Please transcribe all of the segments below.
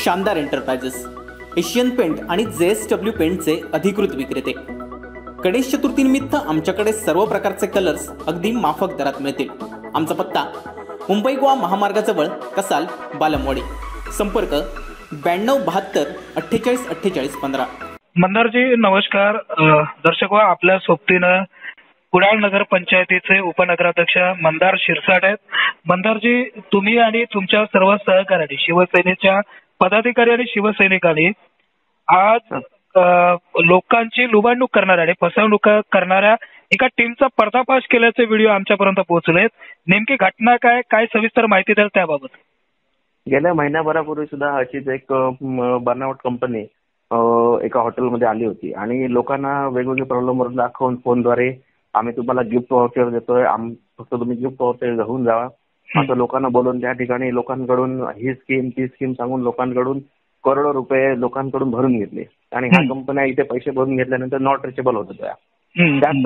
शानदार enterprises, Asian paint आणि JSW पेंटचे अधिकृत विक्रेते। गणेश चतुर्थीनिमित्त आमच्याकडे सर्व प्रकारचे कलर्स अगदी माफक दरात मिळतील। आमचा पत्ता मुंबई गोवा महामार्गाजवळ कसाल बालमवाडी। संपर्क 9272 48 48 15। मंदारजी नमस्कार। दर्शक आपल्या सोबतीनं कुडाळ नगर पंचायतीचे उपनगराध्यक्ष मंदार शिरसाट आहेत। मंदारजी, तुम्ही आणि तुमच्या सर्व सहकार्यांनी, शिवसेनेच्या पदाधिकारी आणि शिवसैनिकांनी आज लोकांची लुबाडणूक करणाऱ्या आणि फसवणूक करणाऱ्या एका टीमचा पर्दाफाश केल्याचे व्हिडिओ आमच्यापर्यंत पोहोचलेत। नेमकी घटना काय सविस्तर माहिती द्याल त्याबाबत? गेल्या महिन्याभरापूर्वी सुद्धा अशीच एक बर्नआउट कंपनी एका हॉटेलमध्ये आली होती आणि लोकांना वेगवेगळे प्रॉब्लेम दाखवून फोनद्वारे आम्ही तुम्हाला गिफ्ट वाउचर देतोय, फक्त तुम्ही गिफ्ट वाउचर घेऊन जावा असं लोकांना बोलून त्या ठिकाणी लोकांकडून ही स्कीम ती स्कीम सांगून लोकांकडून करोडो रुपये लोकांकडून भरून घेतले आणि ह्या कंपन्या इथे पैसे भरून घेतल्यानंतर नॉट रिचेबल होत होत्या। त्याच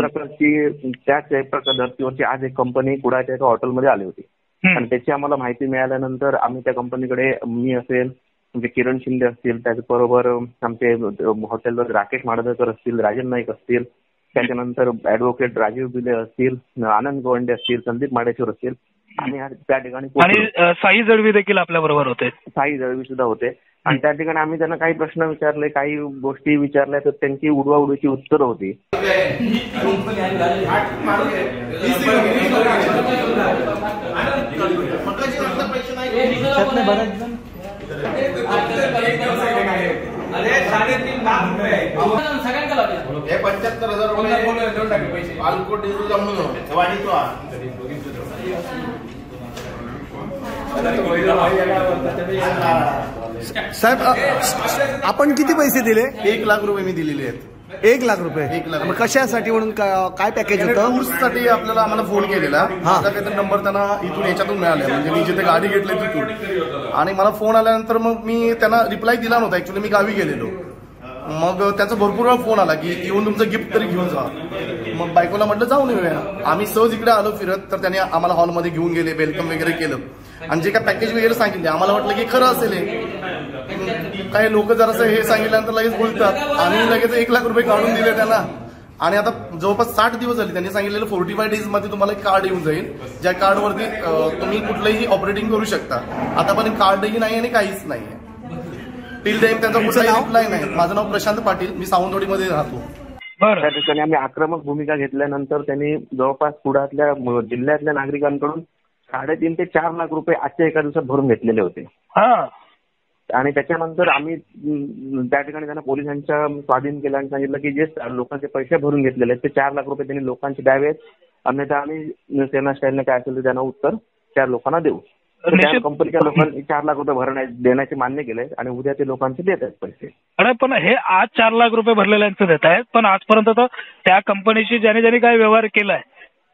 धर्तीवरची आज एक कंपनी कुडाळच्या एका हॉटेलमध्ये आली होती आणि त्याची आम्हाला माहिती मिळाल्यानंतर आम्ही त्या कंपनीकडे, मी असेल, म्हणजे किरण शिंदे असतील, त्याचबरोबर आमचे हॉटेलवर राकेश माडदकर असतील, राजन नाईक असतील, त्याच्यानंतर ऍडव्होकेट राजीव बिले असतील, आनंद गोवंडे असतील, संदीप माडेश्वर असतील आणि त्या ठिकाणी साई जळवी देखील आपल्या बरोबर होते। साई जळवी सुद्धा होते आणि त्या ठिकाणी आम्ही त्यांना काही प्रश्न विचारले, काही गोष्टी विचारल्या तर त्यांची उडवाउडवीची उत्तरं होती। अरे 3.5 लाख रुपये सगळ्यांना लागले। हे 75,000 रुपये देऊन टाकले पैसे। पालकोट डिझेल जमून वाणी तो साहेब, आपण किती पैसे दिले? 1 लाख रुपये मी दिलेले आहेत। 1 लाख रुपये? 1 लाख। कशासाठी, म्हणून काय पॅकेज होतं? टूर्ससाठी आम्हाला फोन केलेला, काहीतरी नंबर त्यांना इथून याच्यातून मिळाले, म्हणजे मी जिथे गाडी घेतली तिथून, आणि मला फोन आल्यानंतर मग मी त्यांना रिप्लाय दिला नव्हता, ऍक्च्युली मी गावी गेलेलो। मग त्याचा भरपूर वेळा फोन आला की येऊन तुमचं गिफ्ट तरी घेऊन जा। मग बायकोला म्हटलं जाऊन येऊया। आम्ही सहज इकडे आलो फिरत, तर त्यांनी आम्हाला हॉलमध्ये घेऊन गेले, वेलकम वगैरे केलं आणि जे काय पॅकेज वगैरे सांगितले आम्हाला वाटलं की खरं असेल। काही लोक जरासं हे सांगितल्यानंतर लगेच बोलतात आणि लगेच 1 लाख रुपये काढून दिले त्यांना। आणि आता जवळपास 60 दिवस झाले, त्यांनी सांगितलेलं 45 डेज मध्ये तुम्हाला एक कार्ड येऊन जाईल, ज्या कार्डवरती तुम्ही कुठलंही ऑपरेटिंग करू शकता। आतापर्यंत कार्डही नाही आणि काहीच नाहीये टिल टाइम, त्यांचा कुठलाही रिप्लाय नाही। माझं नाव प्रशांत पाटील, मी सावंतवाडीमध्ये राहतो। त्या ठिकाणी आम्ही आक्रमक भूमिका घेतल्यानंतर त्यांनी जवळपास कुडाळच्या जिल्ह्यातल्या नागरिकांकडून 3.5 ते 4 लाख रुपये आजच्या एका दिवसात भरून घेतलेले होते आणि त्याच्यानंतर आम्ही त्या ठिकाणी त्यांना पोलिसांच्या स्वाधीन केलं आणि सांगितलं की जे लोकांचे पैसे भरून घेतलेले आहेत ते 4 लाख रुपये त्यांनी लोकांचे द्यावेत, अन्यथा आम्ही सेना स्टाईलने काय असेल ते त्यांना उत्तर त्या लोकांना देऊ। त्या कंपनीच्या लोकांनी 4 लाख रुपये देण्याचे मान्य केले आणि उद्या ते लोकांचे देत आहेत पैसे। अरे पण हे आज 4 लाख रुपये भरलेल्यांचे देत आहेत, पण आजपर्यंत तर त्या कंपनीशी ज्याने काय व्यवहार केलाय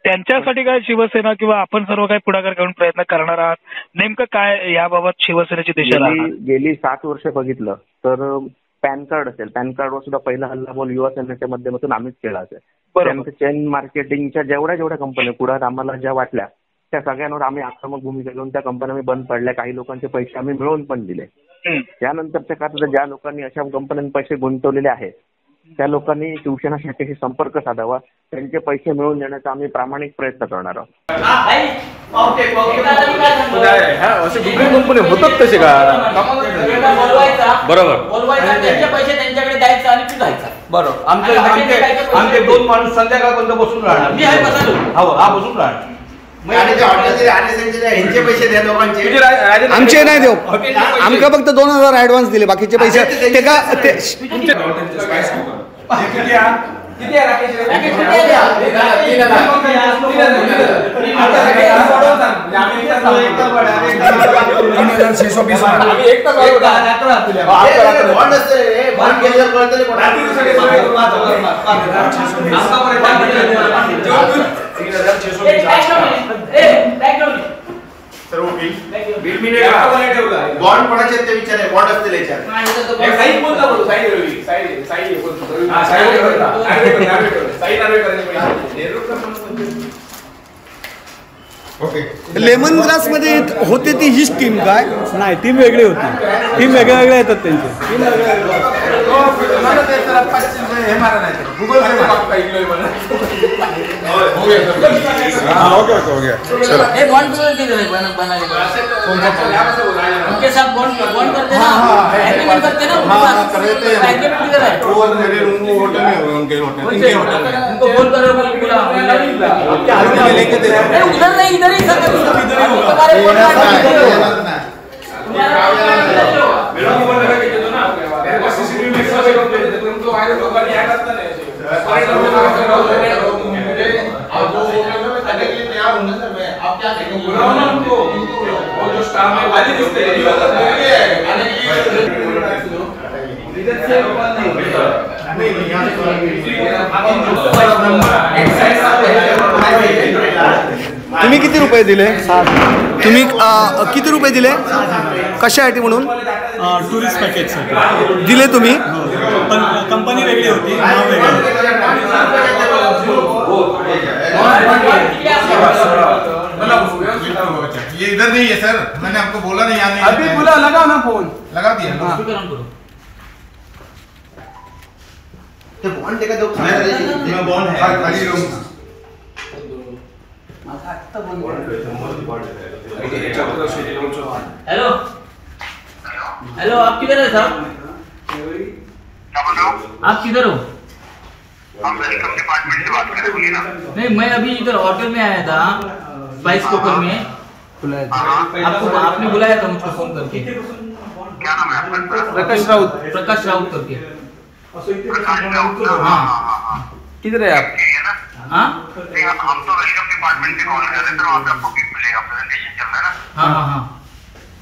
त्यांच्यासाठी काय शिवसेना किंवा आपण सर्व काही पुढाकार घेऊन प्रयत्न करणार आहात? नेमकं काय याबाबत शिवसेनेची दिशा? गेली 7 वर्ष बघितलं तर पॅन कार्ड असेल, पॅन कार्डवर सुद्धा पहिला हल्लाबोल युवा सेनेच्या माध्यमातून आम्हीच केला असेल। त्यानंतर चेन मार्केटिंगच्या जेवढ्या कंपन्या पुढे आम्हाला ज्या वाटल्या त्या सगळ्यांवर आम्ही आक्रमक भूमिका घेऊन त्या कंपन्या बंद पडल्या, काही लोकांचे पैसे आम्ही मिळवून पण दिले। त्यानंतरच्या काळात ज्या लोकांनी अशा कंपन्यांनी पैसे गुंतवलेले आहेत त्या लोकांनी शिवसेना शाखेशी संपर्क साधावा, त्यांचे पैसे मिळवून देण्याचा आम्ही प्रामाणिक प्रयत्न करणार आहोत। असे दुसरे कंपनी होतात तसे का? बरोबर, त्यांचे पैसे त्यांच्याकडे द्यायचं आणि तू जायचा। बरोबर, आमचे 2 माणूस संध्याकाळपर्यंत बसून राहणार। मी आहे बसून राहणार। आमचे नाही देऊ, आमका फक्त 2,000 ऍडव्हान्स दिले, बाकीचे पैसे ते का बॉन्ड कोणाचे ते विचार बॉन्ड असतील लेमन ग्रास मध्ये होते ती हीच टीम काय? नाही, टीम वेगळी होती. टीम वेगळ्या वेगळ्या येतात त्यांचे. टीम उनके साथ बॉन्ड करते ना, एग्रीमेंट करते ना, उनको बोल कर उधर नहीं, इधर ही आप क्या उनको जो स्टाफ है तुम्ही किती रुपये दिले? तुम्ही किती रुपये दिले कशासाठी म्हणून? टुरिस्ट पॅकेजसाठी दिले तुम्ही? पण कंपनी वेगळी होती, नाव वेगळं. ये इधर नहीं है सर, मैंने आपको बोला नहीं आने. अभी बोला, लगाओ ना फोन. लगा दिया. बॉन्ड का बॉन्ड है खाली रूम. हेलो हेलो, आप किधर है साहब? आप किधर हो? डिपार्टमेंट से बात कर रहे हो ना? नहीं, मैं अभी इधर होटल में आया था, स्पाइस कुकर में. आपको आपने बुलाया था मुझको फोन करके. क्या नाम है आपका? प्रकाश राउत. प्रकाश राउत करके. प्रकाश राउत. हाँ. किधर है आप? हाँ, हम तो वेलकम डिपार्टमेंट से कॉल कर रहे थे, वहाँ पे आपको गिफ्ट मिलेगा. प्रेजेंटेशन चल रहा है ना? हाँ हाँ हाँ.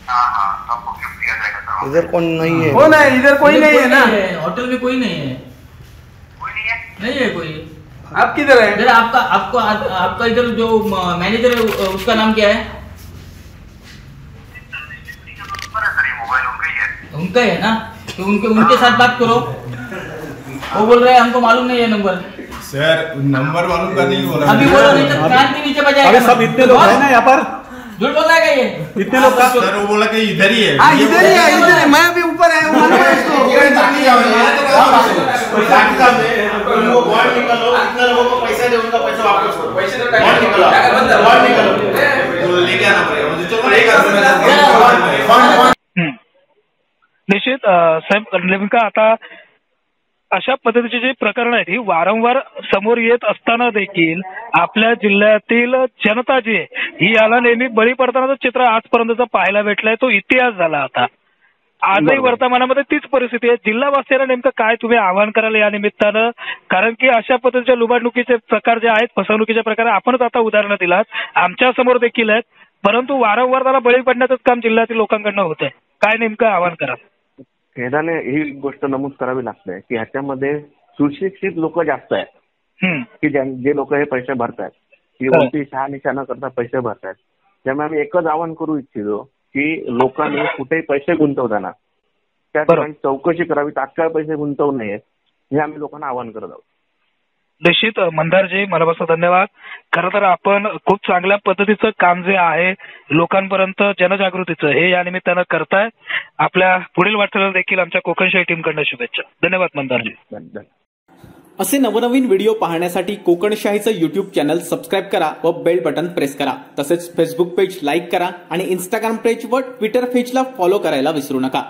हाँ, तो आपको गिफ्ट दिया जाएगा सर. इधर कोण नाही आहे? कौन है? इधर कोई नहीं है ना? होटल में कोई नहीं है. कोई नहीं है? नहीं है कोई. आप किधर है? इधर आपका इधर जो मैनेजर है उसका नाम क्या है? सर ये मोबाइल उनका ही है. उनका है ना, तो उनके साथ बात करो. वो बोल रहे हैं हमको मालूम नहीं है नंबर. सर नंबर मालूम करने की बोला. अभी बोलो, नहीं तो कान के नीचे बजाएगा. अभी सब इतने लोग हैं ना यहाँ पर, झूठ बोल रहा है क्या ये? इतने लोग का? सर वो बोला कि इधर ही है. हाँ इधर ही है, इधर है. मैं अभी ऊपर आया हूँ. बॉन्ड निकालो, कितने लोगों को पैसा दे, उनका पैसा वापस करो. पैसे तो बॉन्ड निकालो, लेके आना पड़ेगा मुझे. चलो निश्चित साहेब, नेमका आता अशा पद्धतीची जी प्रकरण आहेत ही वारंवार समोर येत असताना देखील आपल्या जिल्ह्यातील जनता जी आहे ही याला नेहमी बळी पडतानाचं चित्र आजपर्यंतचं पाहायला भेटलंय. तो इतिहास झाला आता. आजही वर्तमानामध्ये तीच परिस्थिती आहे. जिल्हावासियांना नेमकं काय तुम्ही आवाहन कराल या निमित्तानं? कारण की अशा पद्धतीच्या लुबाडणुकीचे प्रकार जे आहेत, फसवणुकीचे प्रकार आपणच आता उदाहरणं दिलात, आमच्या समोर देखील आहेत, परंतु वारंवार त्याला बळी पडण्याचंच काम जिल्ह्यातील लोकांकडनं होत आहे. काय नेमकं आवाहन कराल? खेदाने ही गोष्ट नमूद करावी लागते की ह्याच्यामध्ये सुशिक्षित लोक जास्त आहेत की जे लोक हे पैसे भरतायत, ही कोणती शहानिशा न करता पैसे भरतायत. त्यामुळे आम्ही एकच आवाहन करू इच्छितो की लोकांनी कुठेही पैसे गुंतवताना त्या ठिकाणी चौकशी करावी, तात्काळ पैसे गुंतवू नये, हे आम्ही लोकांना आवाहन करत आहोत. निश्चित मंदारजी, मनापासून धन्यवाद. खरं तर आपण खूप चांगल्या पद्धतीचं काम जे आहे लोकांपर्यंत जनजागृतीचं हे या निमित्तानं करताय. आपल्या पुढील वाटचालीला देखील आमच्या कोकणशाही टीमकडनं शुभेच्छा. धन्यवाद मंदारजी. असे नवनवीन व्हिडिओ पाहण्यासाठी कोकणशाहीचं युट्यूब चॅनल सबस्क्राईब करा व बेल बटन प्रेस करा. तसेच फेसबुक पेज लाईक करा आणि इंस्टाग्राम पेज व ट्विटर पेजला फॉलो करायला विसरू नका.